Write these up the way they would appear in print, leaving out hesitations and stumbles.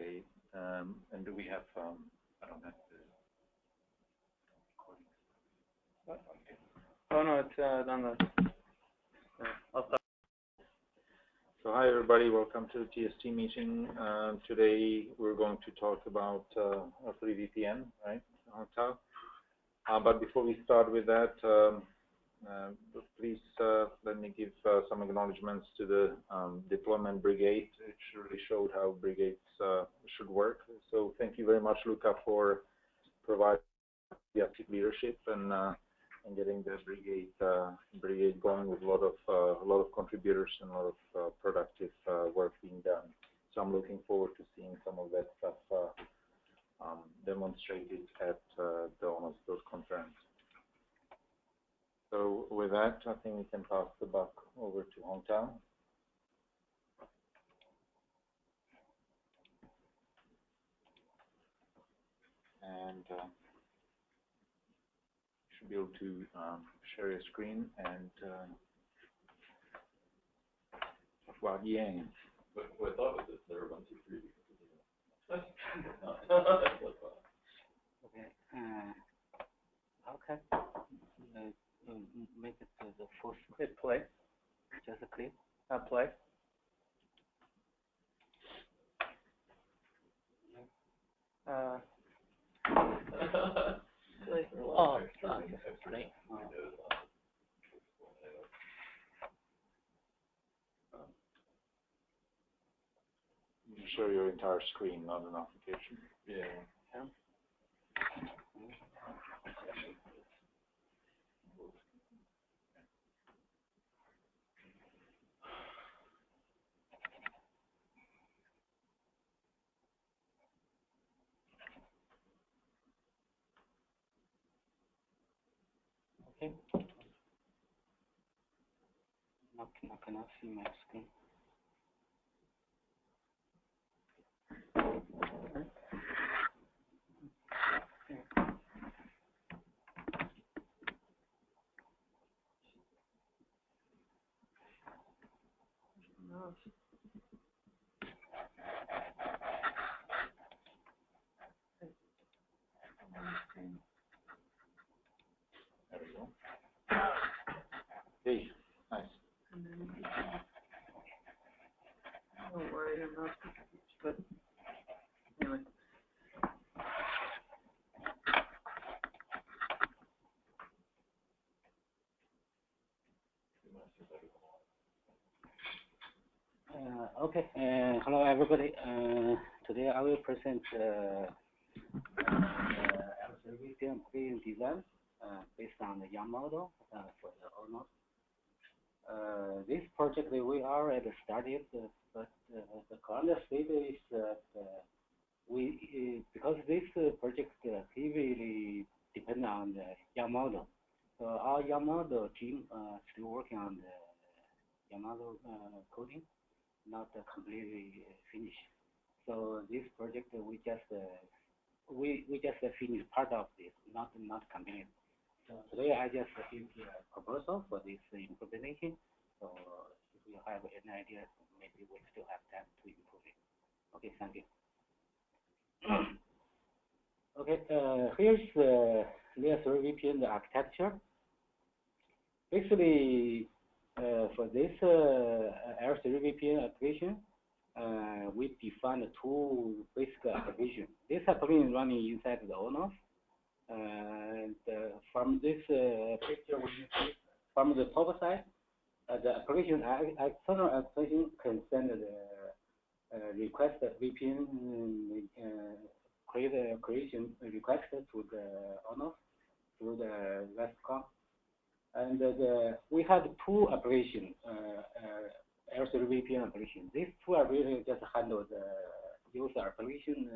Okay. And do we have, I don't have the recording. Okay. Oh, no, it's on the, I'll stop. So hi everybody, welcome to the TST meeting. Today we're going to talk about free VPN, right, Hongtao. But before we start with that, please let me give some acknowledgements to the deployment brigade, which really showed how brigades should work. So thank you very much, Luca, for providing the active leadership and getting the brigade going with a lot of contributors and a lot of productive work being done. So I'm looking forward to seeing some of that stuff demonstrated at the ONOS conference. So with that, I think we can pass the buck over to Hongtao. And you should be able to share your screen and well, yeah. What I thought was that there were 1, 2, 3. Okay. Make it to the full Hit play. just a click. Play. Oh, play. You show your entire screen, not an application. Yeah. Okay. I cannot see my screen. There we go. Hey, nice. Don't worry, I'm not, but anyway. Okay. Hello, everybody. Today I will present VPN application design based on the Yin model for the ONOS. This project we already started, but the current state is that because this project heavily depends on the Yin model. So our Yin model team still working on the Yin model coding, not completely finished. So this project we just finished part of this, not complete. So today I just give a proposal for this implementation. So if you have any idea, maybe we still have time to improve it. Okay, thank you. Okay, here's the layer 3 VPN architecture. Basically, for this L3 VPN application, we defined 2 basic applications. This application is running inside the ONOS. And from this picture, from the top side, the application, external application can send the request VPN, create a creation request to the ONOS through the REST-CON. And we have 2 applications, L3 VPN applications. These 2 applications just handle the user application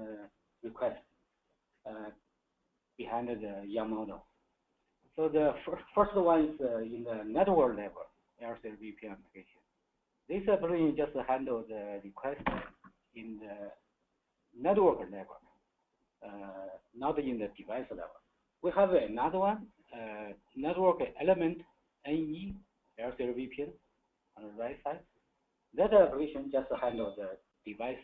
request behind the Yin model. So the first one is in the network level, L3 VPN application. This application just handle the request in the network level, not in the device level. We have another one, network element NE L3 VPN on the right side. That application just handle the device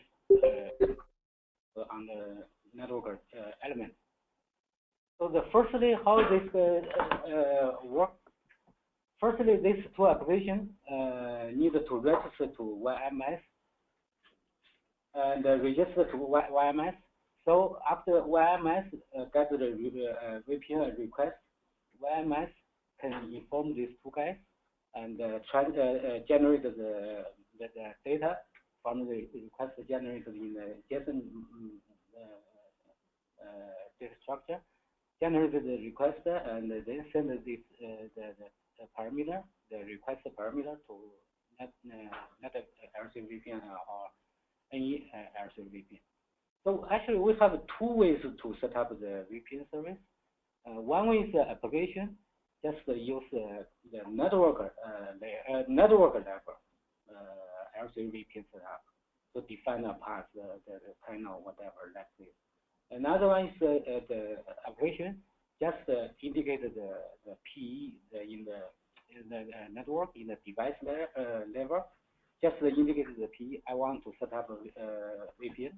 on the network element. So firstly, how this work? Firstly, these two applications need to register to YMS and register to YMS. So after YMS get the VPN request, YMS can inform these two guys and generate the data from the request generated in the JSON data structure, generate the request and then send this the parameter, the request parameter to net RC VPN or any RC VPN. So actually, we have two ways to set up the VPN service. One way is the application, just use the network level RC VPN setup to define a path, the channel, whatever. That's it. Another one is the application, just indicate the PE in the network, in the device level, just indicate the PE. I want to set up a VPN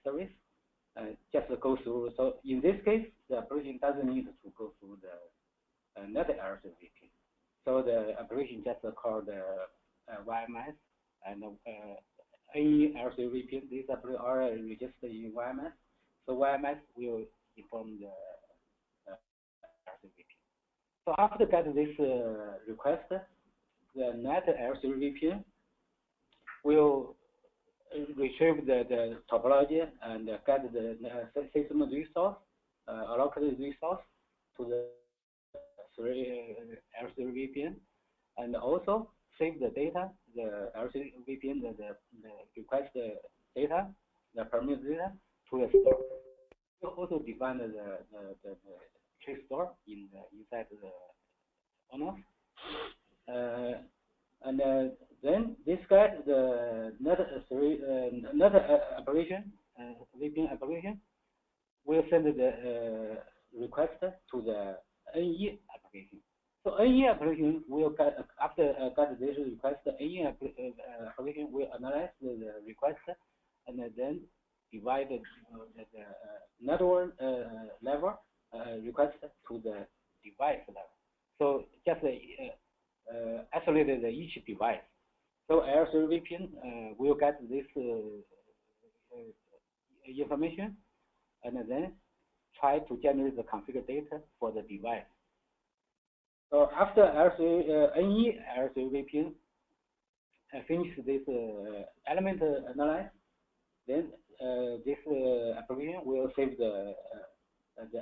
service. Just go through. So in this case, the application doesn't need to go through the net RC VPN. So the application just call the YMS and any RC VPN. These are registered in YMS. So YMS will inform the RC VPN. So after get this request, the net RC VPN will retrieve the topology and get the system resource, allocated resource to the RC VPN, and also save the data, the RC VPN, the request data, the permit data to the store. We also define the tree store inside the ONOS. And then this guy, the net application, VPN application, will send the request to the NE application. So NE application will get, after get this request, the NE application will analyze the request and then divide the network level request to the device level. So just isolated each device. So RC VPN will get this information and then try to generate the configure data for the device. So after NE RC VPN finish this element analysis, then this application will save the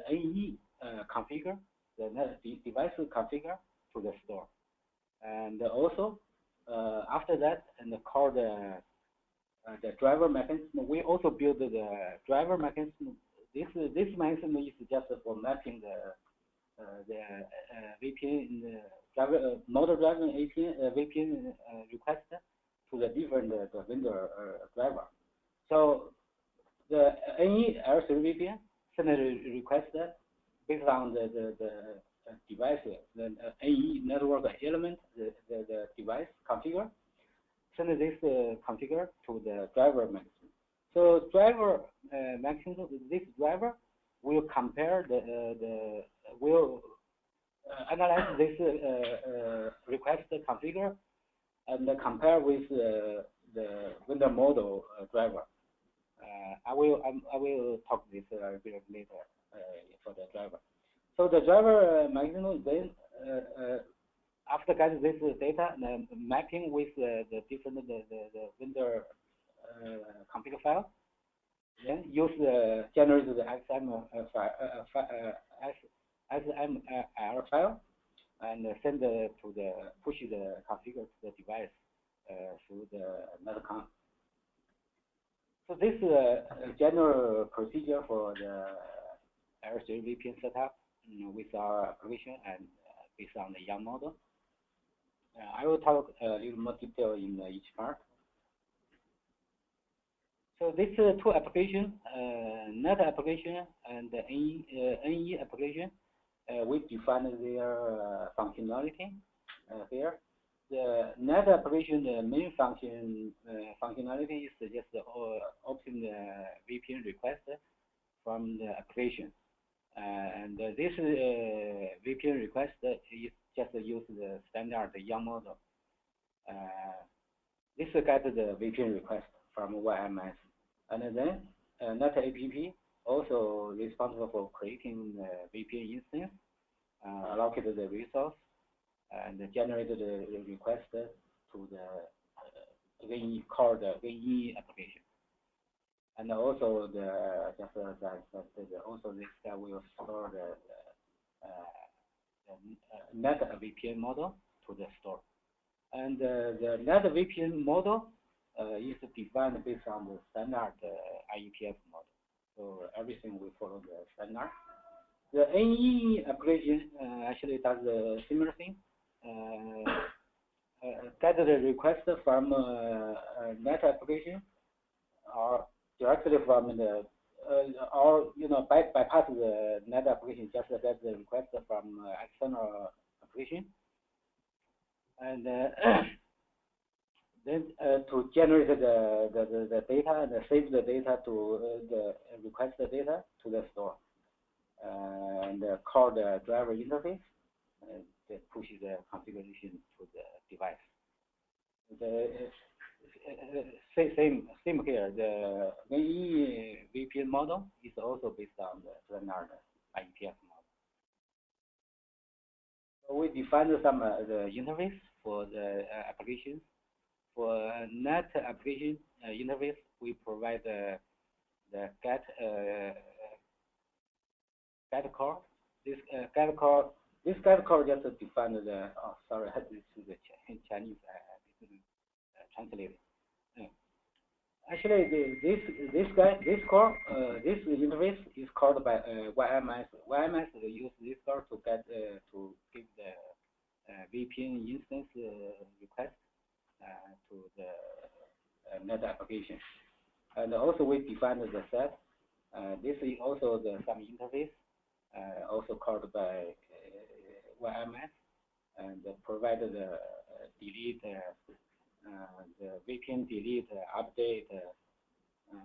NE configure, the device configure to the store. And also, after that, and call the driver mechanism. We also build the driver mechanism. This mechanism is just for mapping the VPN driver model driving VPN request to the different vendor driver. So the any RC VPN send a request based on the device, the AE network element, the device configure, send this configure to the driver mechanism. So driver mechanism, this driver will compare will analyze this request configure and compare with the vendor model driver. I will talk this a bit later for the driver. So the driver mechanism then after getting this data, mapping with the different the vendor configure file, then use the generate the XML file and send to the push the configure to the device through the netcom. So this is a general procedure for the RC VPN setup with our application and based on the Yang model. I will talk a little more detail in each part. So these two applications, net application and the NE application, we define their functionality here. The net application, the main functionality is just open the VPN request from the application. And this VPN request is just use the standard YAM model. This get the VPN request from YMS. And then net app also responsible for creating the VPN instance, allocate the resource, and generate the request to the called the VE application. And also also this guy will store the net VPN model to the store. And the net VPN model is defined based on the standard IETF model. So everything will follow the standard. The NE application actually does a similar thing. Get the request from net application or directly from the or bypass the net application, just get the request from external application, and then to generate the data and save the data to the request the data to the store, and call the driver interface that pushes the configuration to the device. Same here. The VE VPN model is also based on the standard IETF model. So we defined some the interface for the applications. For net application interface, we provide the get call. This get call just defined the. Oh, sorry, this is the Chinese. I didn't translate it. Actually, this interface is called by YMS. YMS use this call to give the VPN instance request to the net application. And also we defined the set. This is also some interface, also called by YMS, and provided the delete. The VPN delete, update,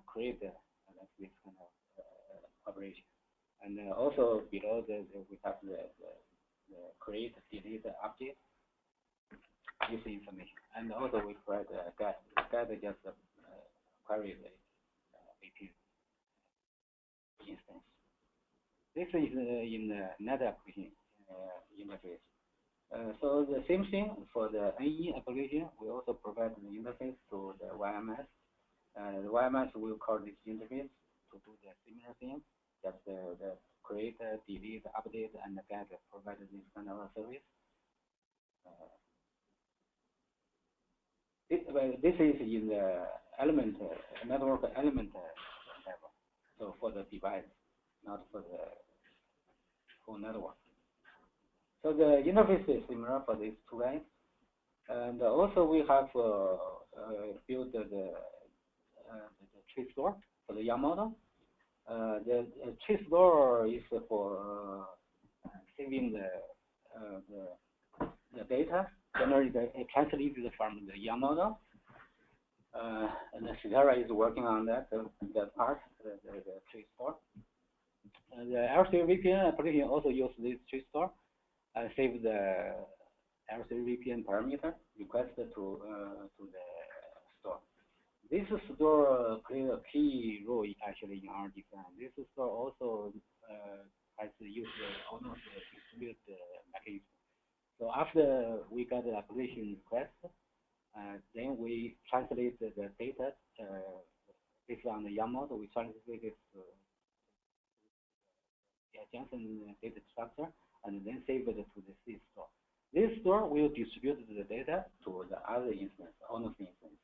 create, this kind of operation. And also below we have the create, delete, update, this information. And also we provide get just query the VPN instance. This is in the net application interface. So the same thing for the NE application, we also provide the interface to the YMS. The YMS will call this interface to do the similar thing, just the create, delete, update, and get provided this kind of service. This is in the network element level. So for the device, not for the whole network. So the interface is similar for these two guys. And also we have built the tree store for the YAM model. The tree store is for saving the data, generally translated from the YAM model. And the Cetera is working on that part, the tree store. The L3 VPN application also uses this tree store. Save the L3 VPN parameter requested to the store. This store plays a key role actually in our design. This store also has used the ONOS distribute mechanism. So after we got the application request, then we translate the data based on the YAM model. We translate it to Johnson data structure, and then save it to the C store. This store will distribute the data to the other instance, ONOS instance.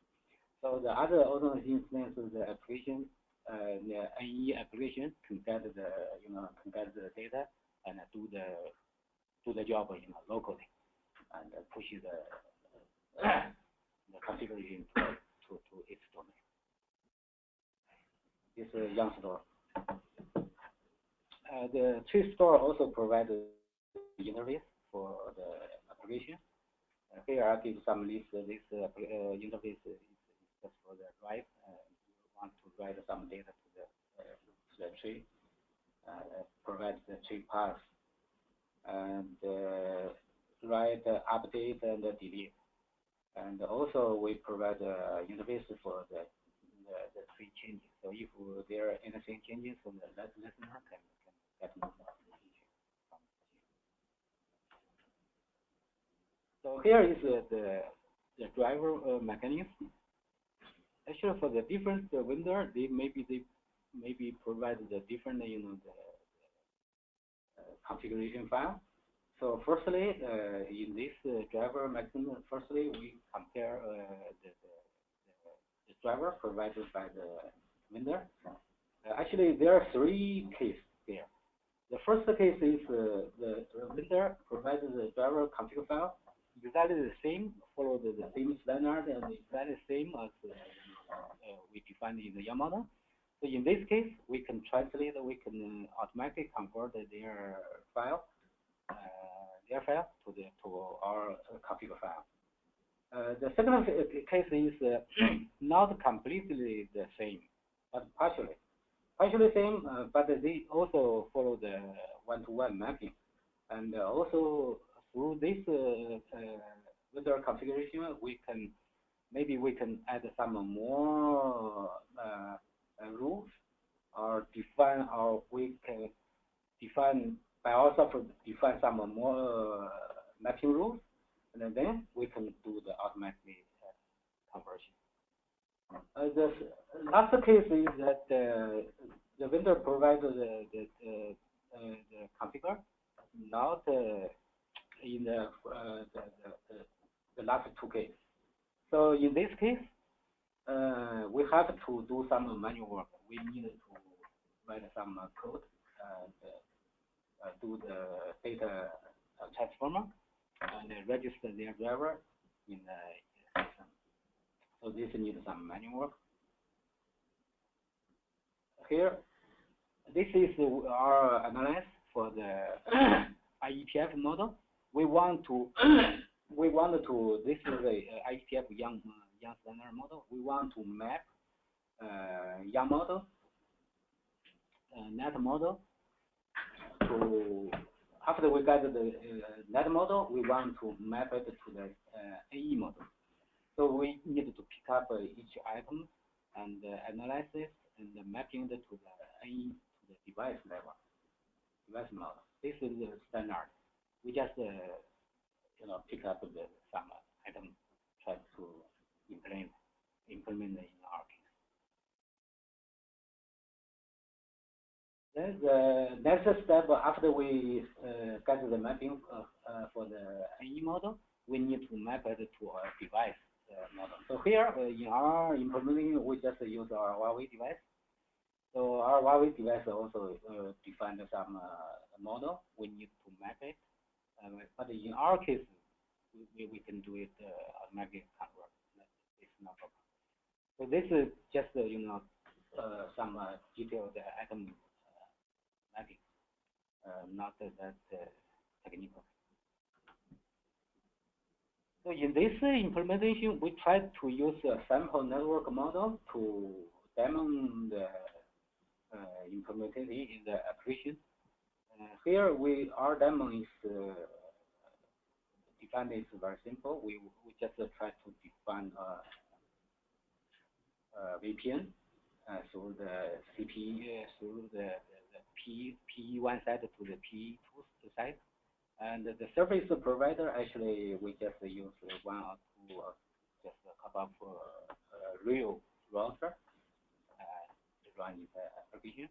So the other ONOS instance, the application, the NE application can get the data and do the job locally, and push the configuration to its domain. This is YAM store. The tree store also provides the interface for the application. Here I give some list. This interface is just for the write. You want to write some data to the tree, provide the tree path, and write, update, and delete. And also we provide interface for the tree changes. So if there are anything changes, so the listener can get notification. So here is the driver mechanism. Actually, for the different vendor, they maybe provide the different configuration file. So firstly, in this driver mechanism, firstly we compare the driver provided by the vendor. Actually, there are three cases here. The first case is the vendor provided the driver config file, exactly the same, follow the same standard, and exactly the same as we defined in the YAM model. So in this case, we can translate, we can automatically convert their file to our config file. The second case is not completely the same, but partially same, but they also follow the one-to-one mapping, and also through this vendor configuration, maybe we can add some more rules, or define, or we can define by ourselves, define some more mapping rules, and then we can do the automatic conversion. The last case is that the vendor provides the configure, not in the last two cases. So in this case, we have to do some manual work. We need to write some code and do the data transformer and register their driver in the system. So this needs some manual work. Here, this is our analysis for the IETF model. We want to this is the IETF young standard model. We want to map young model, net model to, after we got the net model, we want to map it to the AE model. So we need to pick up each item and analyze it and mapping it to the AE, to the device level, device model. This is the standard. We just pick up some item, try to implement it in our case. Then the next step, after we get the mapping for the AE model, we need to map it to our device model. So here in our implementation, we just use our Huawei device. So our Huawei device also defined some model. We need to map it, but in our case, we can do it automatically convert. It's no problem. So this is just some detailed item mapping, not that technical. So in this implementation, we tried to use a sample network model to demo the implementation in the application. Here, our demo is defined is very simple. We just try to define VPN through the CP, through the P1 side to the P2 side. And the service provider, actually, we just use one or two, just a couple of real router to run in the application.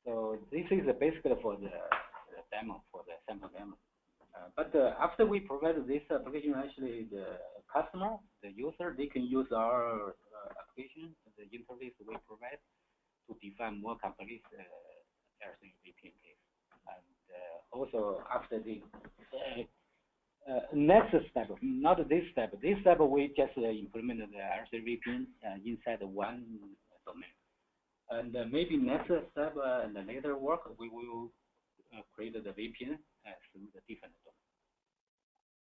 So this is basically for the demo, for the sample demo. But after we provide this application, actually the customer, the user, they can use our application, the interface we provide, to define more complete RC VPN case. And also after the next step, not this step. This step we just implemented the RC VPN inside one domain. And maybe next step and the later work, we will create the VPN through the different domain.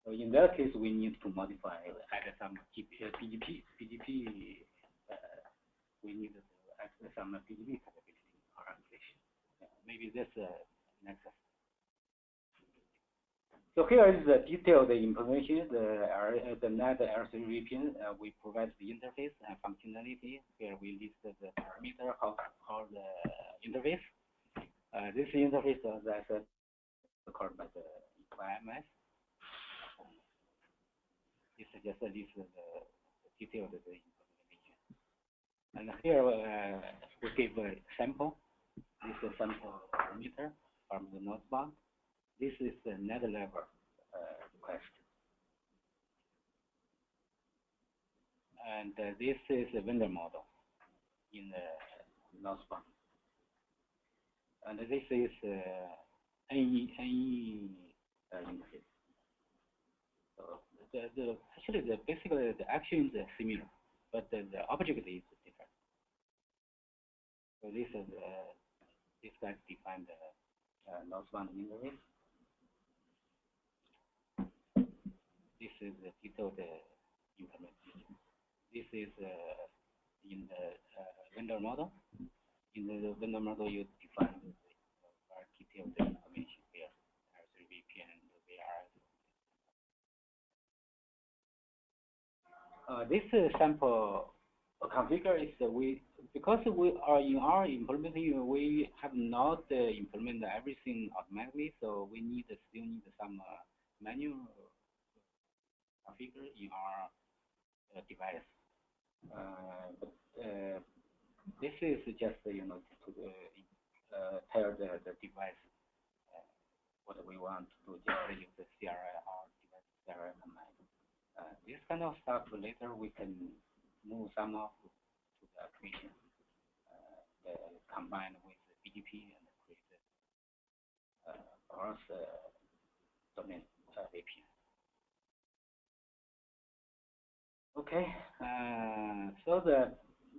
So in that case, we need to modify, add some PGP. We need to add some PGP capability in our application. Maybe that's next. So here is the detailed information. The NAT R3 VPN. We provide the interface and functionality. Here we list the parameter, how the interface. This interface, as I said, called by the ONOS. This is just the detailed information. And here we give a sample. This is a sample parameter from the node bound. This is the net level request. And this is a vendor model in the node bound. And this is NE interface. So actually basically the actions are similar, but the object is different. So this is this guy defined the northbound interface. This is the detailed implementation. This is in the vendor model. In the vendor model, you define the very detailed information here, R3 VPN and VRS. This sample configure is because we are in our implementation, we have not implemented everything automatically, so we still need some manual configure in our device. This is just to tell the device what we want to do, just use the CRI or device CRI command. This kind of stuff later we can move some of to the application, combine with the BGP and create cross domain VPN. Okay, so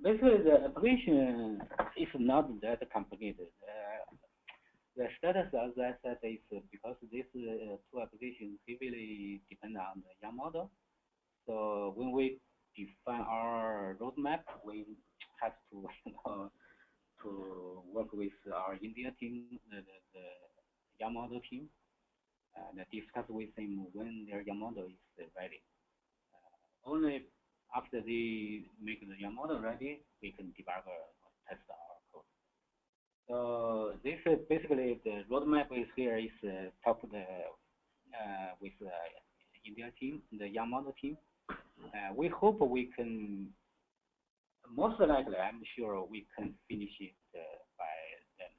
basically the application is not that complicated. The status, as I said, is because these two applications heavily depend on the YAM model. So when we define our roadmap, we have to to work with our India team, the YAM model team, and discuss with them when their YAM model is ready. Only after they make the YAM model ready, we can debug or test our code. So this is basically the roadmap is here is top of the with the India team, the YAM model team. We hope we can, most likely, I'm sure we can finish it by then,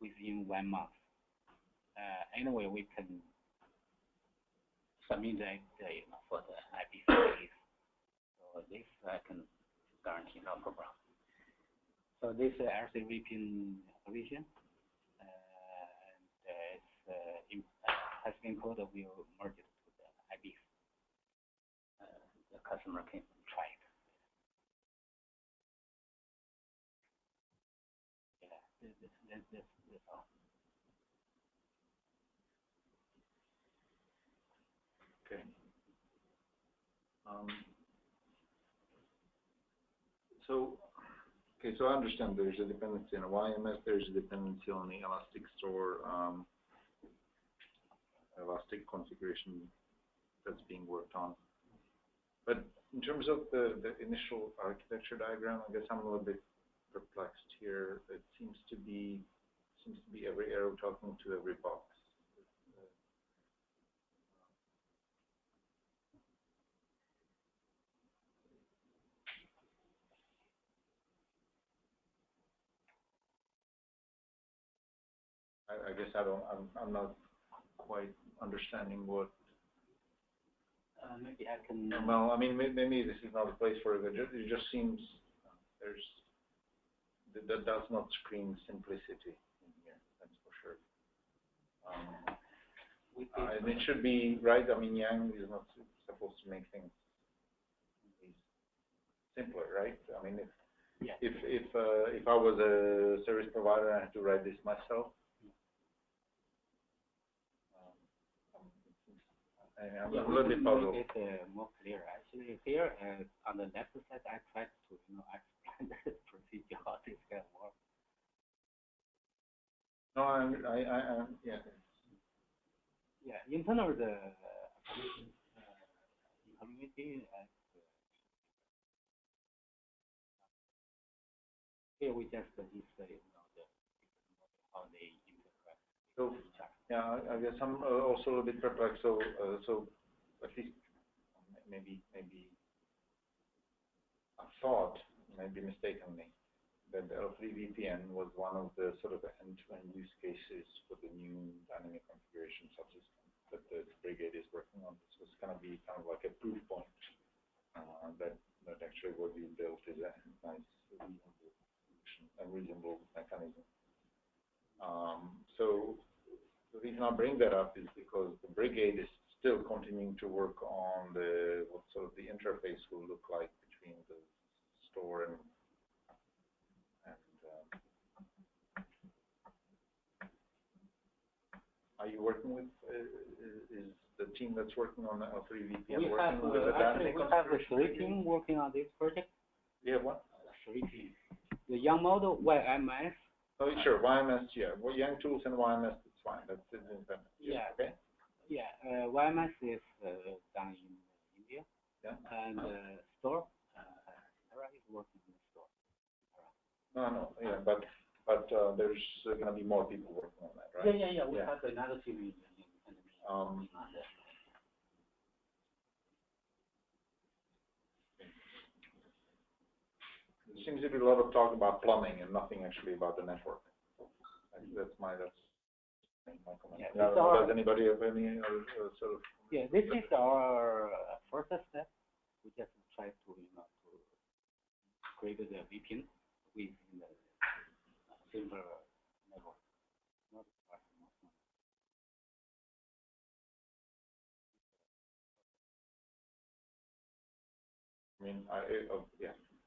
within 1 month. Anyway, we can submit that for the IPC release. So this I can guarantee no problem. So this is R3 VPN provision, and it's testing code will merge it to the IPC. The customer can try it. Yeah, that's all. Okay. So I understand there's a dependency on a YMS, there's a dependency on the Elastic Store, Elastic configuration that's being worked on. But in terms of the initial architecture diagram, I guess I'm a little bit perplexed here. It seems to be every arrow talking to every box. I guess I'm not quite understanding what. Maybe I can. Well, I mean, maybe this is not the place for it. It just seems that does not scream simplicity in here. That's for sure. And it should be right. I mean, Yang is not supposed to make things simpler, right? I mean, if I was a service provider, I had to write this myself. I'm a little bit puzzled. It's more clear actually. Here on the left side, I tried to explain the procedure how this can work. No, yeah. Yeah, in terms of the implementing, here we just display how they interact. So yeah, I guess I'm also a bit perplexed. So at least maybe I thought, maybe mistakenly, that the L3 VPN was one of the sort of end-to-end use cases for the new dynamic configuration subsystem that the brigade is working on. This was going to be kind of like a proof point that actually what we built is a nice, reasonable solution, a reasonable mechanism. So the reason I bring that up is because the brigade is still continuing to work on what sort of the interface will look like between the store and are you working with, is the team that's working on the L3 VPN working with the dynamic we have the three teams working on this project. You have what? Three teams. The young model, YMS. Oh, sure, YMS, yeah. Well, Young Tools and YMS, it's fine. That's independent. Yeah. Okay. Yeah, YMS is done in India. Yeah. And store, Sarah is working in the store. No, yeah, but there's going to be more people working on that, right? Yeah. We have another team in There seems to be a lot of talk about plumbing and nothing actually about the network. That's my comment. Yeah, does anybody have any sort of? Yeah, this is our first step. We just try to to create the VPN within the simple network. Not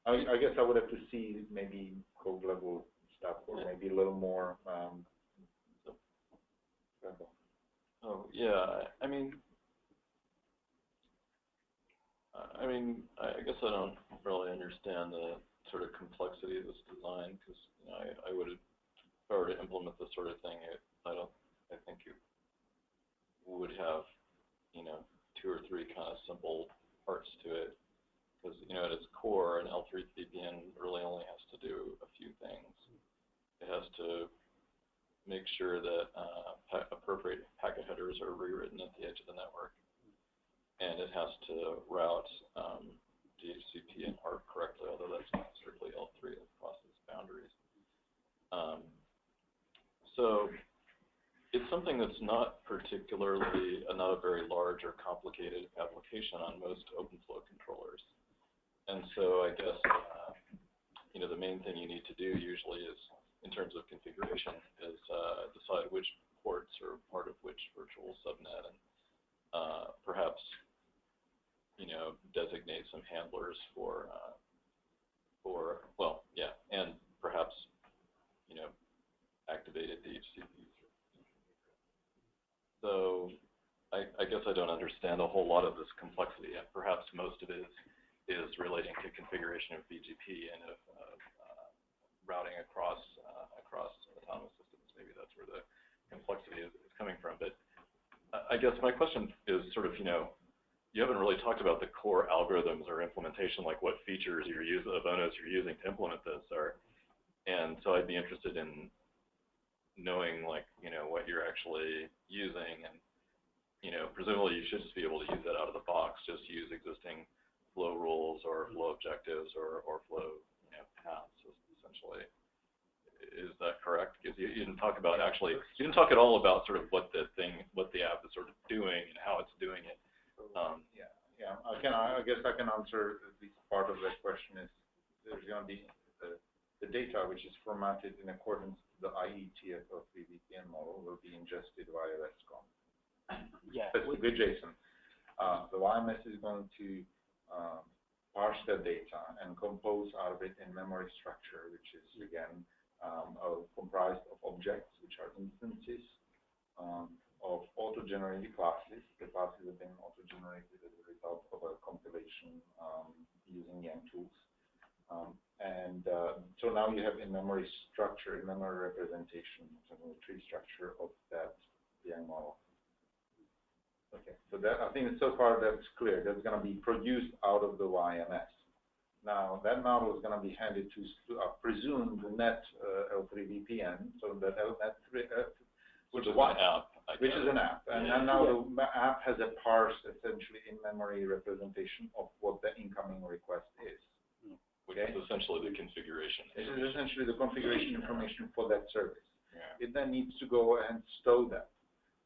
I mean, I guess I would have to see maybe code level stuff or maybe a little more. Oh yeah, I mean, I guess I don't really understand the sort of complexity of this design because I would, if I were to implement this sort of thing, I think it would have, two or three kind of simple parts to it. Because, at its core, an L3 VPN really only has to do a few things. It has to make sure that appropriate packet headers are rewritten at the edge of the network. And it has to route DHCP and ARP correctly, although that's not strictly L3, it crosses boundaries. So it's something that's not a very large or complicated application on most OpenFlow controllers. And so I guess, the main thing you need to do usually is, in terms of configuration, is decide which ports are part of which virtual subnet and perhaps, designate some handlers and perhaps, activated DHCP. So I guess I don't understand a whole lot of this complexity, and perhaps most of it is relating to configuration of BGP and of routing across autonomous systems. Maybe that's where the complexity is coming from. But I guess my question is sort of, you haven't really talked about the core algorithms or implementation, like what features of ONOS you're using to implement this, and so I'd be interested in knowing, like, what you're actually using, and presumably you should just be able to use that out of the box. Just use existing flow rules or flow objectives or flow paths, essentially. Is that correct? Because you didn't talk about you didn't talk at all about sort of what the app is sort of doing and how it's doing it. Yeah. I guess I can answer at least part of that question. Is there's going to be the data which is formatted in accordance to the IETF of the VPN model will be ingested via RESTCOM. Yeah. That's good, Jason. The YMS is going to parse that data and compose out of it in memory structure, which is again comprised of objects, which are instances of auto-generated classes. The classes have been auto-generated as a result of a compilation using Yang tools. So now you have in-memory structure, in-memory representation, tree structure of that Yang model. Okay, so that I think so far that's clear. That's going to be produced out of the YMS. Now that model is going to be handed to presume the net L3 VPN. So that net which is an app. Which is an app, and now the app has a parsed, essentially in-memory representation of what the incoming request is. Which is essentially the configuration. This is essentially the configuration information for that service. Yeah. It then needs to go and stow that.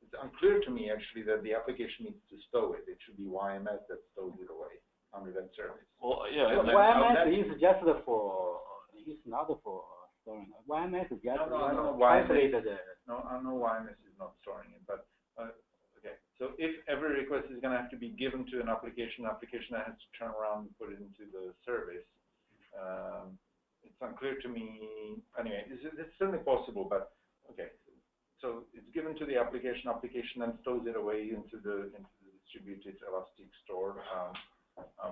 It's unclear to me actually that the application needs to stow it. It should be YMS that stows it away under that service. Well, yeah. YMS is just for, it's not for storing. YMS is just translated. No, I know YMS is not storing it, but okay. So if every request is going to have to be given to an application that has to turn around and put it into the service. It's unclear to me. Anyway, it's certainly possible, but okay. So it's given to the application then stores it away into the distributed elastic store,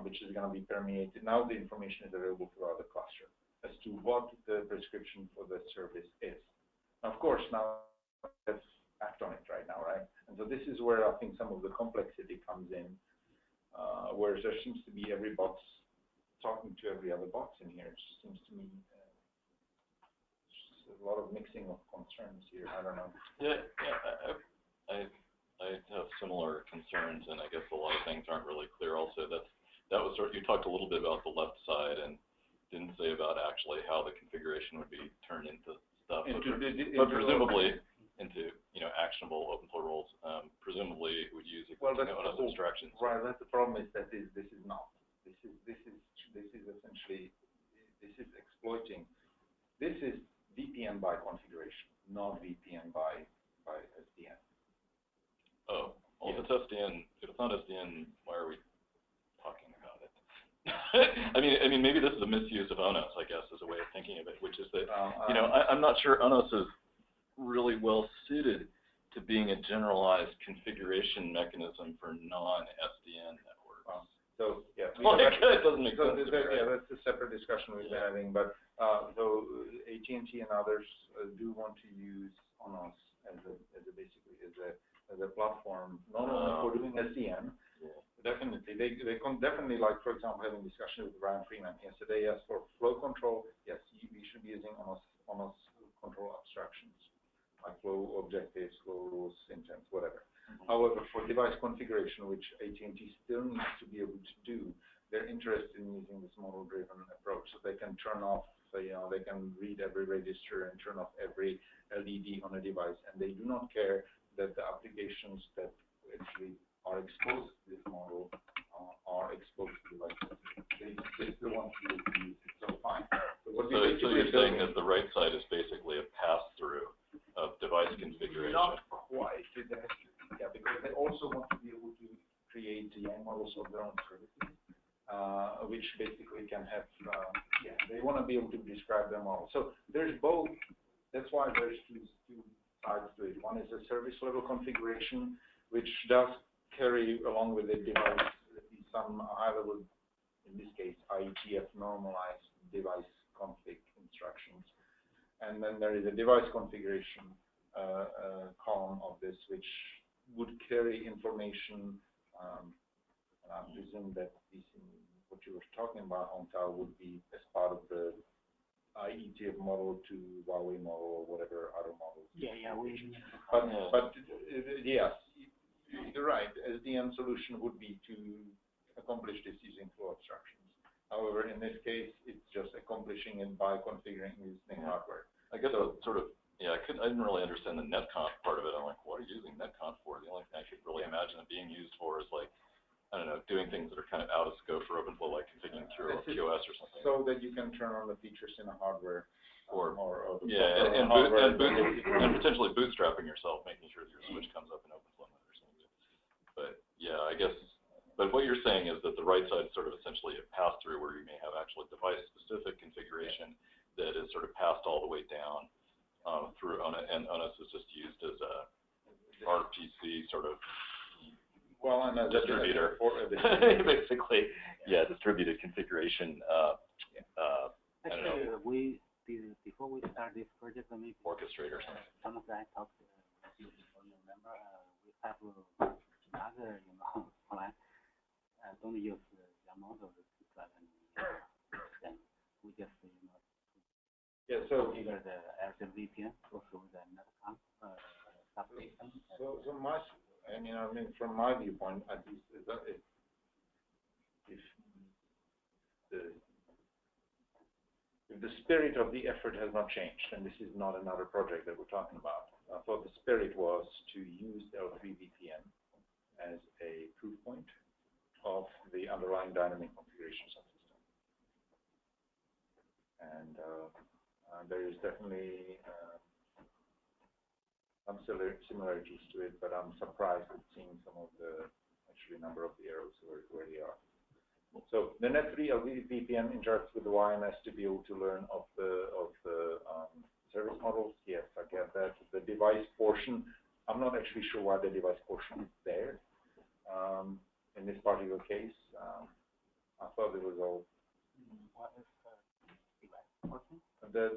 which is going to be permeated. Now the information is available throughout the cluster as to what the prescription for the service is. Now, of course, now let's act on it right now, right? And so this is where I think some of the complexity comes in, where there seems to be every box talking to every other box in here. It just seems to me a lot of mixing of concerns here. I don't know. Yeah, I have similar concerns, and I guess a lot of things aren't really clear. Also, that was sort of, you talked a little bit about the left side and didn't say about actually how the configuration would be turned into stuff, but presumably into actionable OpenFlow roles. Presumably, it would use ONOS abstractions. Right. That's the problem is that this is not. This is essentially exploiting. This is VPN by configuration, not VPN by SDN. Oh, well, if it's SDN, if it's not SDN, why are we talking about it? I mean, maybe this is a misuse of ONOS, I guess, is a way of thinking of it, which is that I'm not sure ONOS is really well suited to being a generalized configuration mechanism for non-SDN networks. So yeah, it doesn't make sense. Yeah, that's a separate discussion we've been having. But so AT&T and others do want to use ONOS as a platform, not only for doing SDN. Yeah. Definitely, they can definitely, like for example, having discussion with Brian Freeman yesterday. Yes, for flow control, yes, we should be using ONOS control abstractions like flow objectives, flow rules, intents, whatever. However, for device configuration, which AT&T still needs to be able to do, they're interested in using this model-driven approach, so they can turn off, they can read every register and turn off every LED on a device, and they do not care that the applications that actually are exposed to this model are exposed to devices. They still want to use it, so fine. So you're saying that the right side is basically a pass-through of device configuration? Not quite. Yeah, because they also want to be able to create the Yang models of their own services, which basically can have, they want to be able to describe them all. So there's both. That's why there's two sides to it. One is a service level configuration, which does carry along with the device some high level, in this case, IETF normalized device config instructions. And then there is a device configuration column of this, which would carry information. And I presume that what you were talking about, Hongtao, would be as part of the IETF model to Huawei model or whatever other models. Yeah. But yes, you're right. SDN solution would be to accomplish this using flow abstractions. However, in this case, it's just accomplishing it by configuring using hardware. I guess so, sort of. Yeah, I didn't really understand the netconf part of it. I'm like, what are you using netconf for? The only thing I could really imagine it being used for is like, I don't know, doing things that are kind of out of scope for OpenFlow, like configuring QoS or something. So that you can turn on the features in a hardware. And potentially bootstrapping yourself, making sure that your switch comes up in OpenFlow mode or something. But yeah, I guess. But what you're saying is that the right side is sort of essentially a pass-through where you may have actually device-specific configuration that is sort of passed all the way down through ONOS, and ONOS is just used as a RPC sort of well, and distributor, basically, yeah, distributed configuration. Actually, before we start this project, maybe orchestrator. some of that talked you remember, we have another, plan. Don't use the model then we just, yeah, so either the Airtel VPN or through the netcom subsystem. So much. I mean, from my viewpoint, at least, if the spirit of the effort has not changed, and this is not another project that we're talking about. I thought the spirit was to use L3 VPN as a proof point of the underlying dynamic configuration subsystem. And there is definitely some similarities to it, but I'm surprised at seeing some of the number of the arrows where they are. So the Net3 VPN interacts with the YNS to be able to learn of the service models. Yes, I get that. The device portion, I'm not actually sure why the device portion is there in this particular case. I thought it was all. What is the device portion? The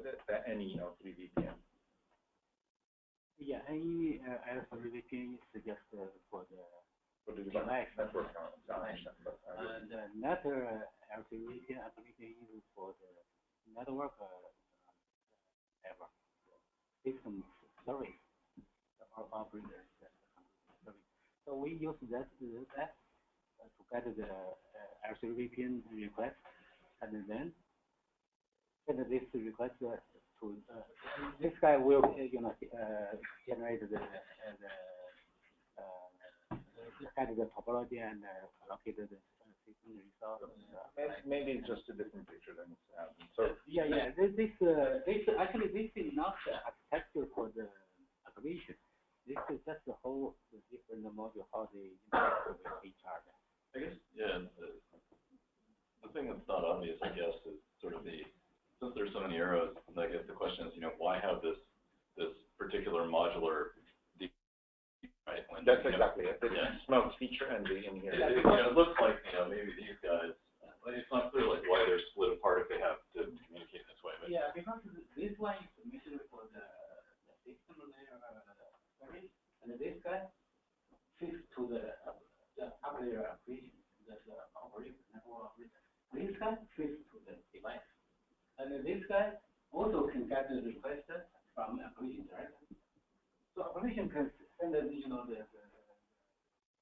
NE of 3 VPN. Yeah, any L3 VPN is just for the device network. The net L3 VPN application is for the network system service or operator service. So we use that to get the L3 VPN request, and then send this request to this guy will generate the topology and allocate the system resource. Maybe it's just a different picture than it's happening. So yeah. This actually this is not the architecture for the application. This is just the whole different module how they interact with each other. I guess the thing that's not obvious, I guess, is sort of since there's so many arrows, I guess the question is, why have this particular modular, right? That's exactly it. The smelts feature and the in here. It looks like maybe these guys. It's not clear like why they're split apart if they have to communicate this way. But yeah, because this one is mainly for the system layer service, and this guy fits to the upper layer application, the operator, network operator. This guy fits to the device. And this guy also can get the request from application directly. So application can send the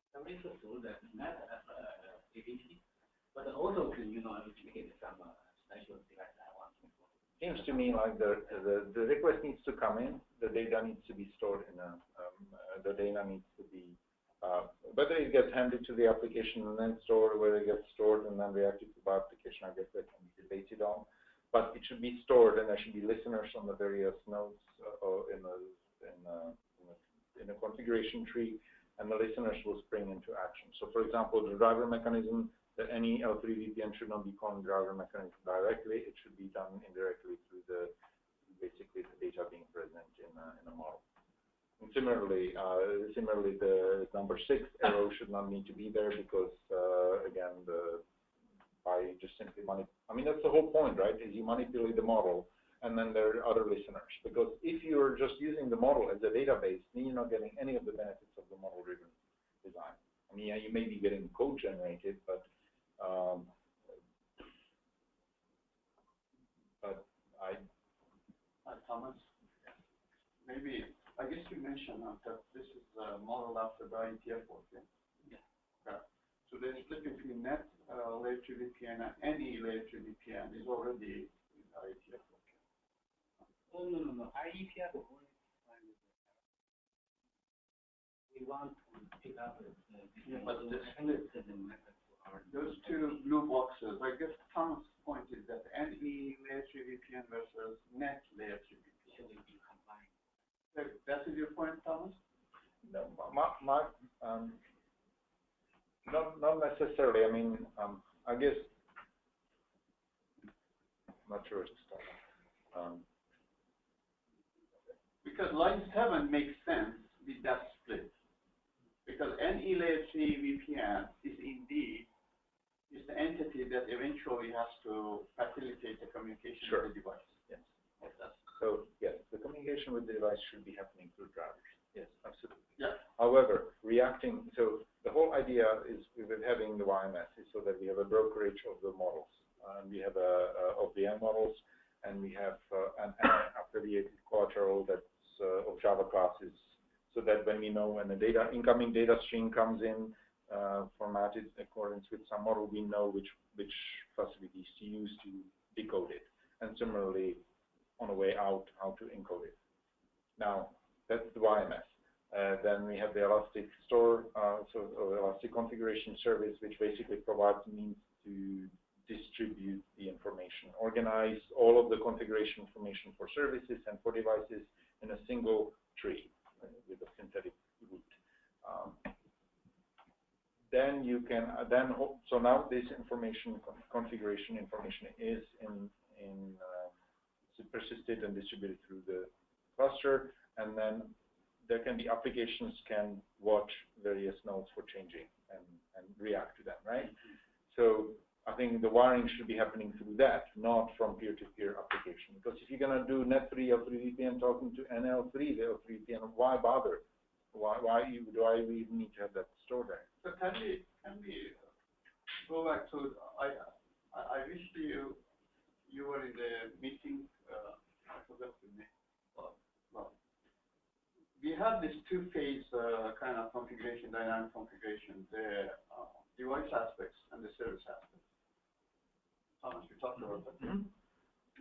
service through the net APC, but also can indicate some special device I want to. Seems to me like the request needs to come in, the data needs to be stored in the data needs to be whether it gets handed to the application and then stored, whether it gets stored and then reacted to by application, I guess that can be debated on. But it should be stored, and there should be listeners on the various nodes in a configuration tree, and the listeners will spring into action. So, for example, the driver mechanism, that any L3 VPN should not be calling driver mechanism directly. It should be done indirectly through basically the data being present in a model. And similarly, the number 6 arrow should not need to be there because again by just simply that's the whole point, right? Is you manipulate the model, and then there are other listeners. Because if you're just using the model as a database, then you're not getting any of the benefits of the model-driven design. Yeah, you may be getting code generated, but Thomas, maybe I guess you mentioned that this is modeled after the IETF working. Yeah. Okay. So the split between net layer 2 VPN and any layer 2 VPN is already in IETF working. Oh, no. IETF only we want to pick up those two blue boxes. I guess Thomas' point is that any layer 2 VPN versus net layer 2 VPN should be combined. That is your point, Thomas? No, not necessarily. I guess I'm not sure where to start. Because line 7 makes sense with that split. because any layer 3 VPN is indeed the entity that eventually has to facilitate the communication with the device. Yes. So yes, the communication with the device should be happening through drivers. Yes, absolutely. Yeah. However, so the whole idea is with having the YMS is so that we have a brokerage of the models. We have of the M models, and we have an affiliated collateral that's of Java classes, so that when we know when the incoming data stream comes in, formatted in accordance with some model, we know which facilities to use to decode it, and similarly on the way out how to encode it. Now that's the YMS. Then we have the Elastic Store, Elastic Configuration Service, which basically provides means to distribute the information, organize all of the configuration information for services and for devices in a single tree with a synthetic root. Then you can so now this configuration information is persisted and distributed through the cluster, and then there can be applications can watch various nodes for changing and react to them, right? So I think the wiring should be happening through that, not from peer-to-peer application. Because if you're going to do Net3 L3 VPN talking to NL3 L3 VPN, why bother? Why do I even need to have that stored there? So can we go back to I wish you were in the meeting. I forgot the name. Well, we have this two-phase kind of configuration, dynamic configuration, the device aspects and the service aspects. Thomas, we talked about that. Mm-hmm.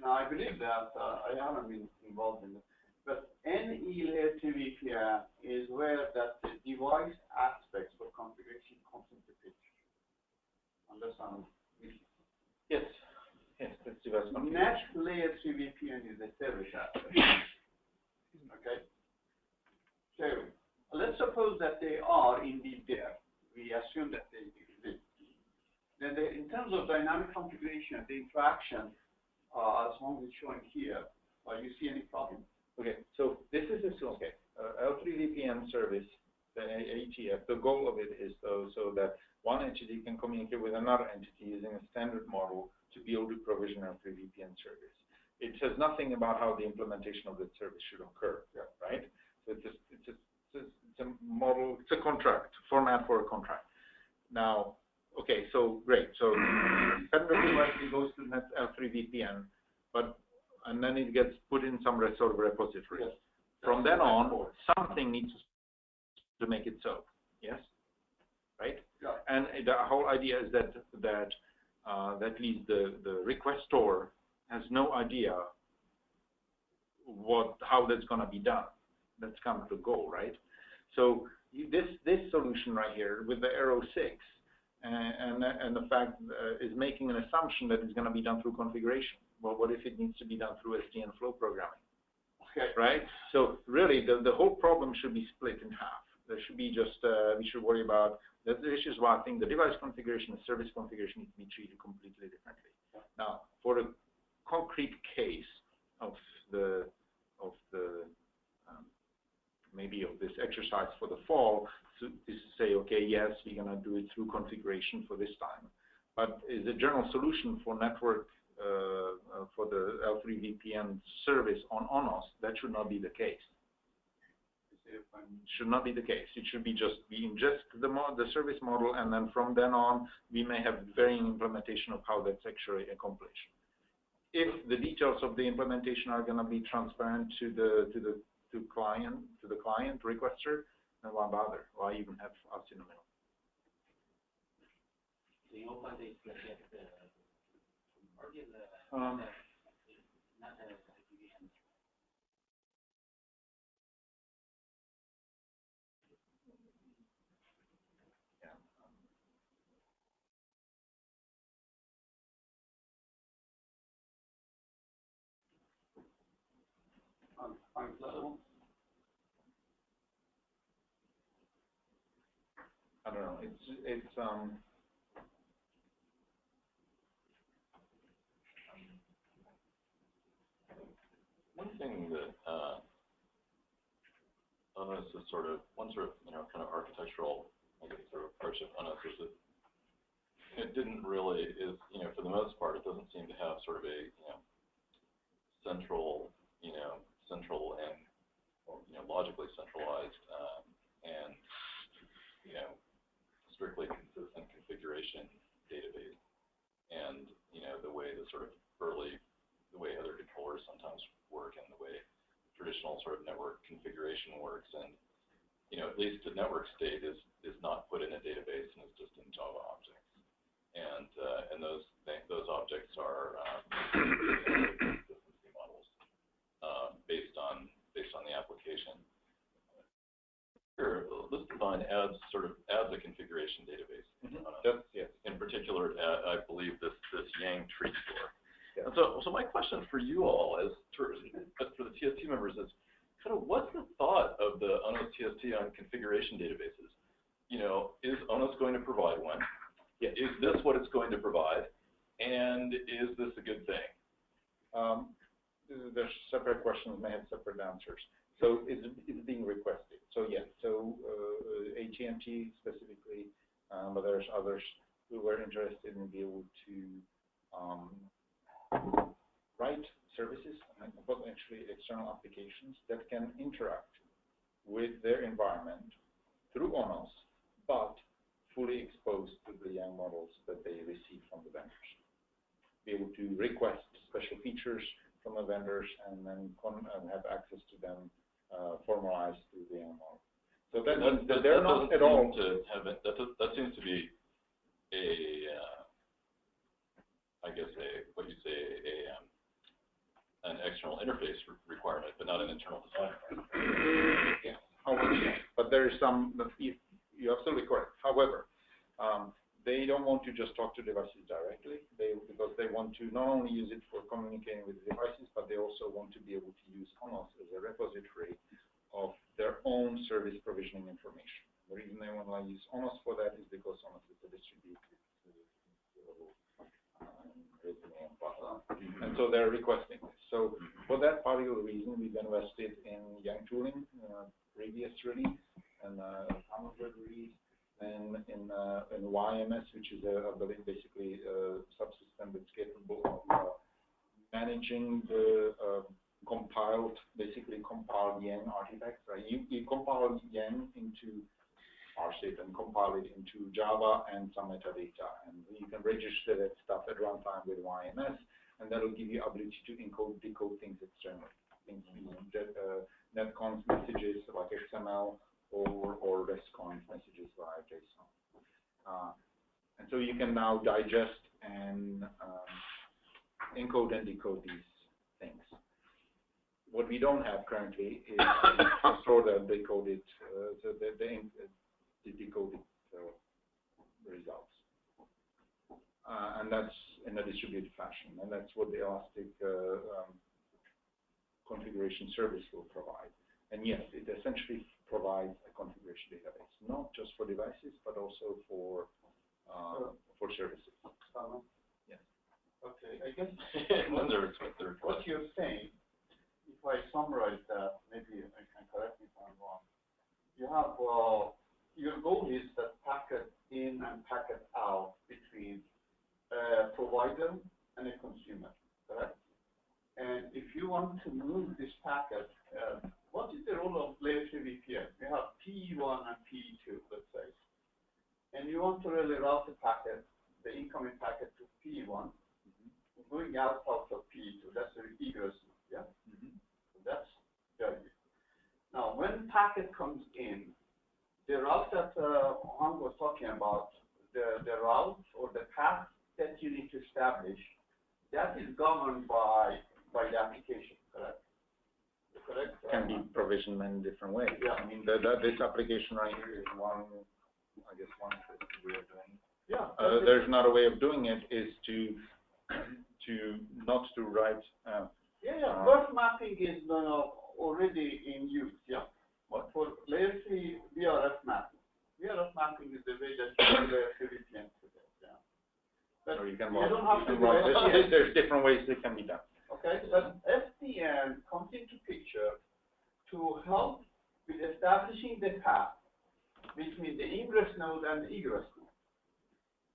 Now, I believe that I haven't been involved in it, but NE layer 2 VPN is where that the device aspects for configuration comes into picture. Unless I'm missing. Yes, that's device configuration. Next layer 2 VPN is the service aspect. Okay. So let's suppose that they are indeed there. We assume that they exist. Then in terms of dynamic configuration, the interaction, as long as it's showing here, you see any problem? Okay, so this is L3 VPN service, the ATF. The goal of it is so that one entity can communicate with another entity using a standard model to be able to provision L3 VPN service. It says nothing about how the implementation of that service should occur, right? So it's a model, it's a contract, format for a contract. Now, okay, so great. So it goes to Net L3 VPN, and then it gets put in some sort of repository. Yes. From then on, something needs to make it so. Yes, right? Yeah. And the whole idea is that at least the requestor has no idea how that's going to be done. That's kind of the goal, right? So this solution right here with the arrow 6 and the fact is making an assumption that it's going to be done through configuration. Well, what if it needs to be done through SDN flow programming? Okay. Right? So really, the whole problem should be split in half. There should be just, we should worry about, the issues why I think the device configuration and service configuration need to be treated completely differently. Now, for the concrete case of maybe of this exercise for the fall, so is to say, okay, yes, we're going to do it through configuration for this time. But is a general solution for network, for the L3 VPN service on ONOS, that should not be the case. Should not be the case. It should be just, we ingest the service model, and then from then on, we may have varying implementation of how that's actually accomplished. If the details of the implementation are going to be transparent to the client requester, then why bother? Why even have us in the middle? I don't know. It's one thing that ONOS is one kind of architectural, I guess, sort of approach of ONOS is that it didn't really for the most part, it doesn't seem to have sort of a central and logically centralized and strictly consistent configuration database. And the way the way other controllers sometimes work, and the way traditional sort of network configuration works, and at least the network state is not put in a database and is just in Java objects, and those objects are consistency models based on the application. Here, this design adds a configuration database. Yes. In particular, I believe this Yang tree store. Yeah. And so my question for you all, for the TST members, is kind of what's the thought of the ONOS TST on configuration databases? Is ONOS going to provide one? Yes. Is this what it's going to provide? And is this a good thing? There's separate questions, may have separate answers. So it's being requested. So yes. So AT&T specifically, but there's others who were interested in being able to write services and potentially external applications that can interact with their environment through ONOS, but fully exposed to the Yang models that they receive from the vendors. Be able to request special features from the vendors and then have access to them formalized through the Yang model. So that they're not at all. That seems to be an external interface requirement, but not an internal design requirement. Yeah. But there is some. You're absolutely correct. However, they don't want to just talk to devices directly. Because they want to not only use it for communicating with the devices, but they also want to be able to use ONOS as a repository of their own service provisioning information. The reason they want to use ONOS for that is because ONOS is a distributed and so they're requesting this. So for that particular reason, we've invested in Yang tooling, previous release, and Hummingbird release, and in YMS, which is basically a subsystem that's capable of managing the compiled Yang artifacts. Right? You compile Yang into parse it and compile it into Java and some metadata, and you can register that stuff at runtime with YMS, and that will give you ability to encode, decode things externally, netcons messages like XML or RESTcons messages like JSON, and so you can now digest and encode and decode these things. What we don't have currently is store the decoded, the decoded results. And that's in a distributed fashion. And that's what the Elastic configuration service will provide. And yes, it essentially provides a configuration database, not just for devices, but also for services. Yes. Okay, I guess what you're saying, if I summarize that, maybe I can correct me if I'm wrong. You have your goal is that packet in and packet out between a provider and a consumer, correct? And if you want to move this packet, what is the role of layer 3 VPN? You have PE1 and PE2, let's say. And you want to really route the packet, the incoming packet to PE1, going out of PE2. That's the egress, yeah? So that's the idea. Now, when packet comes in, the route that Hong was talking about, the route or the path that you need to establish, that is governed by the application, correct? Correct? Can be provisioned in different ways. Yeah. I mean, this application right here is one way of doing it. Yeah. There's another way of doing it is not to write. Birth mapping is already in use. Yeah. But for layer 3 VRF mapping, VRF mapping is the way that you do layer 3 VPN today. Yeah. But or you can don't have to do SDN. There's different ways it can be done. Okay, but SDN comes into picture to help with establishing the path between the ingress node and the egress node.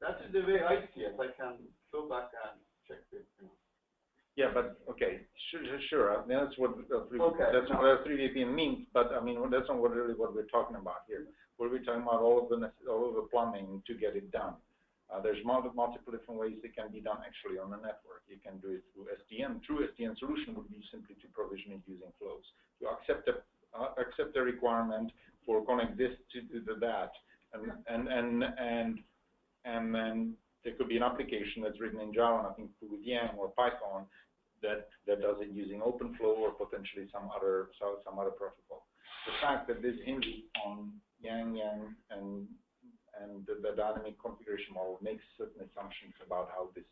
That is the way I see it. I can go back and check it. Yeah, but okay, sure. I mean, that's what Okay. what 3VPN means. But I mean, that's not really what we're talking about here. We're talking about all of the plumbing to get it done. There's multiple different ways it can be done actually on the network. You can do it through SDN. True SDN solution would be simply to provision it using flows. You accept the requirement for connect this to that, and then there could be an application that's written in Java, I think with Yang or Python, that does it using OpenFlow or potentially some other protocol. The fact that this hinges on Yang and the dynamic configuration model makes certain assumptions about how this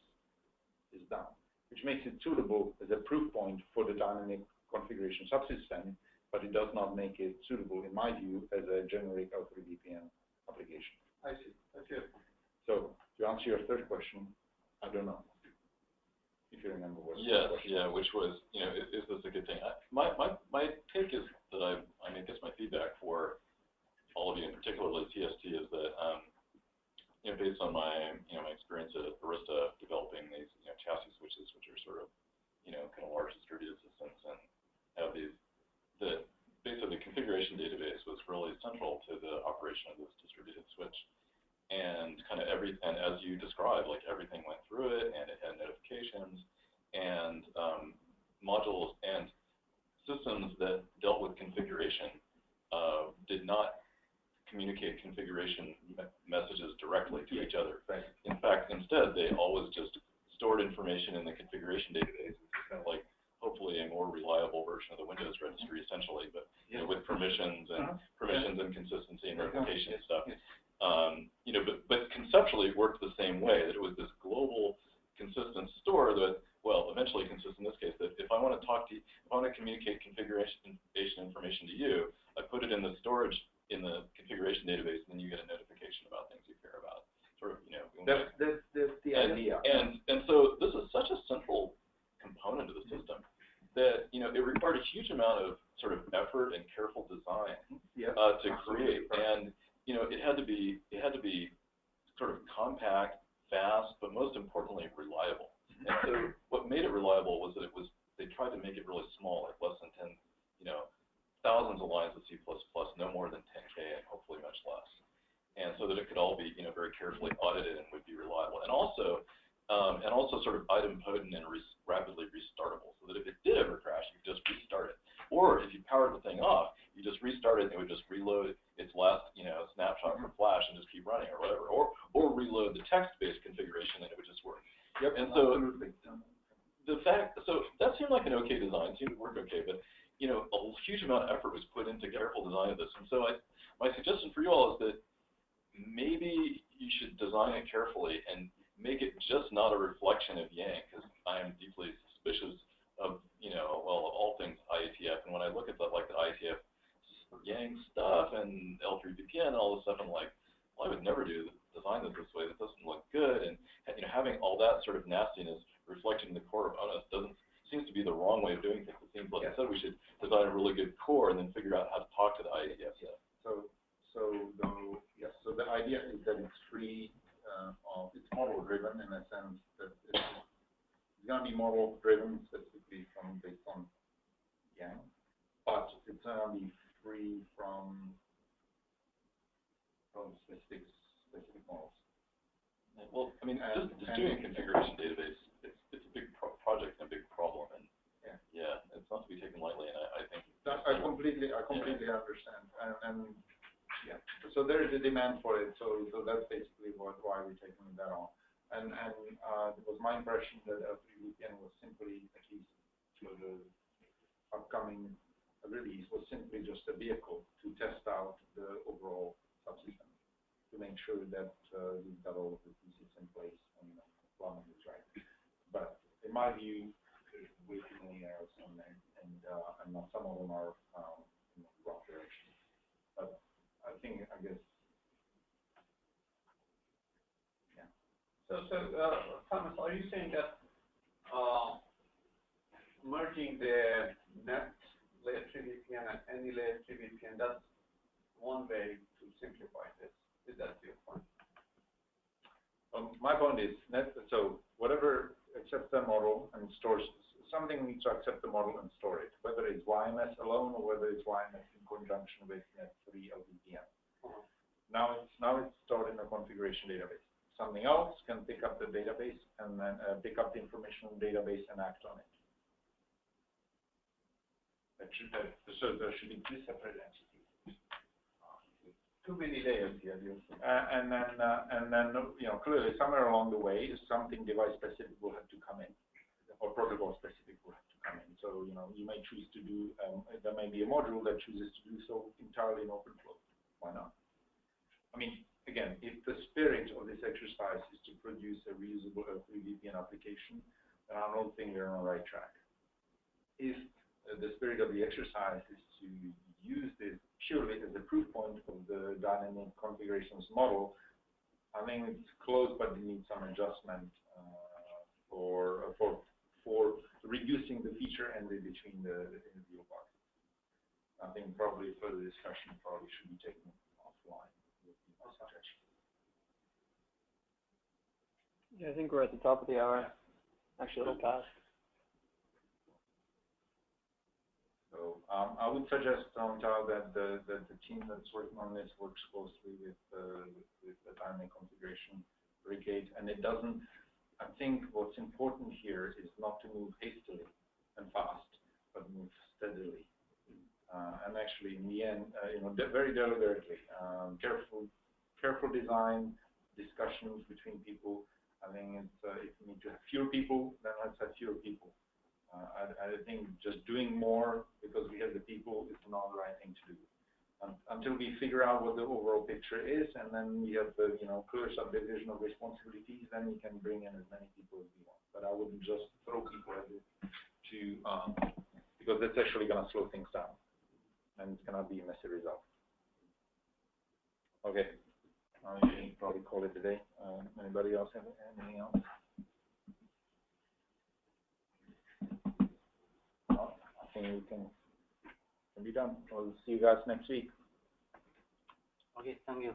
is done, which makes it suitable as a proof point for the dynamic configuration subsystem, but it does not make it suitable, in my view, as a generic L3 VPN application. I see. Okay. So to answer your third question, I don't know if you remember what. Yes, yeah, which was, is this a good thing? My take is that I mean, I guess my feedback for all of you, and particularly TST, is that based on my my experience at Arista developing these chassis switches, which are sort of kind of large distributed systems, and have these, that basically the configuration database was really central to the operation of this distributed switch. And kind of and as you described, like everything went through it, and it had notifications and modules and systems that dealt with configuration did not communicate configuration messages directly to each other. In fact, instead, they always just stored information in the configuration database. It's kind of like hopefully a more reliable version of the Windows registry, essentially, but with permissions and consistency and replication stuff. But conceptually it worked the same way, that it was this global consistent store that, well, eventually consists in this case, that if I want to talk to you, if I want to communicate configuration information to you, I put it in the storage in the configuration database, and then you get a notification about things you care about. Sort of, That's the idea. And so this is such a central component of the system that it required a huge amount of sort of effort and careful design to create. And it had to be sort of compact, fast, but most importantly, reliable. And so what made it reliable was that they tried to make it really small, like less than 10, thousands of lines of C++, no more than 10K, and hopefully much less. And so that it could all be, very carefully audited and would be reliable. And also sort of idempotent and rapidly restartable, so that if it did ever crash, you could just restart it. Or if you powered the thing off, you just restart it, and it would just reload its last, snapshot from Flash and just keep running or whatever. Or reload the text-based configuration, and it would just work. Yep. And so so that seemed like an okay design, seemed to work okay, but a huge amount of effort was put into careful design of this. And so my suggestion for you all is that maybe you should design it carefully and make it just not a reflection of Yang, because I am deeply suspicious of, of all things IETF. And when I look at the IETF Yang stuff and L3 VPN and all this stuff, I'm like, well, I would never design it this way. That doesn't look good. And having all that sort of nastiness reflecting the core of ONOS seems to be the wrong way of doing things. It seems like instead we should design a really good core and then figure out how to talk to the IETF stuff. So the idea is that it's free, it's model driven in a sense that it's going to be model driven specifically based on Yang, but it's going to be free from specific models. Well, I mean, just doing a configuration database, it's a big project and a big problem, and it's not to be taken lightly. And I think I completely understand, and so there is a demand for it. So that's basically why we're taking that on. And it was my impression that L3 VPN was simply, at least for the upcoming release, was simply just a vehicle to test out the overall subsystem, to make sure that we've got all of the pieces in place and the plumbing is right. But in my view, there's way too many errors on there, and some of them are in the wrong direction. But I guess. So Thomas, are you saying that merging the net layer 3 VPN and any layer 3 VPN. That's one way to simplify this. Is that your point? My point is, so whatever accepts the model and stores, something needs to accept the model and store it, whether it's YMS alone or whether it's YMS in conjunction with Net3 LVPN. Now it's stored in a configuration database. Something else can pick up the database and then pick up the information in the database and act on it. So there should be two separate entities. Too many layers here. And then clearly somewhere along the way something device specific will have to come in, or protocol specific will have to come in. So you may choose to do. There may be a module that chooses to do so entirely in OpenFlow. Why not? I mean, again, if the spirit of this exercise is to produce a reusable L3 VPN application, then I don't think we're on the right track. If the spirit of the exercise is to use this purely as a proof point of the dynamic configurations model, I think it's close, but it needs some adjustment for reducing the feature entry between the individual boxes. I think probably further discussion probably should be taken offline. Yeah, I think we're at the top of the hour. Actually, a little past. So I would suggest, Hongtao, that the team that's working on this works closely with the dynamic configuration brigade, and it doesn't. I think what's important here is not to move hastily and fast, but move steadily. And actually, in the end, very deliberately, careful design, discussions between people. I think it's, if we need to have fewer people, then let's have fewer people. I think just doing more because we have the people is not the right thing to do. Until we figure out what the overall picture is, and then we have the clear subdivision of responsibilities, then we can bring in as many people as we want. But I wouldn't just throw people at it because that's actually going to slow things down, and it's going to be a messy result. Okay. You can probably call it a day. Anybody else have anything else? No, I think we can be done. We'll see you guys next week. Okay, thank you.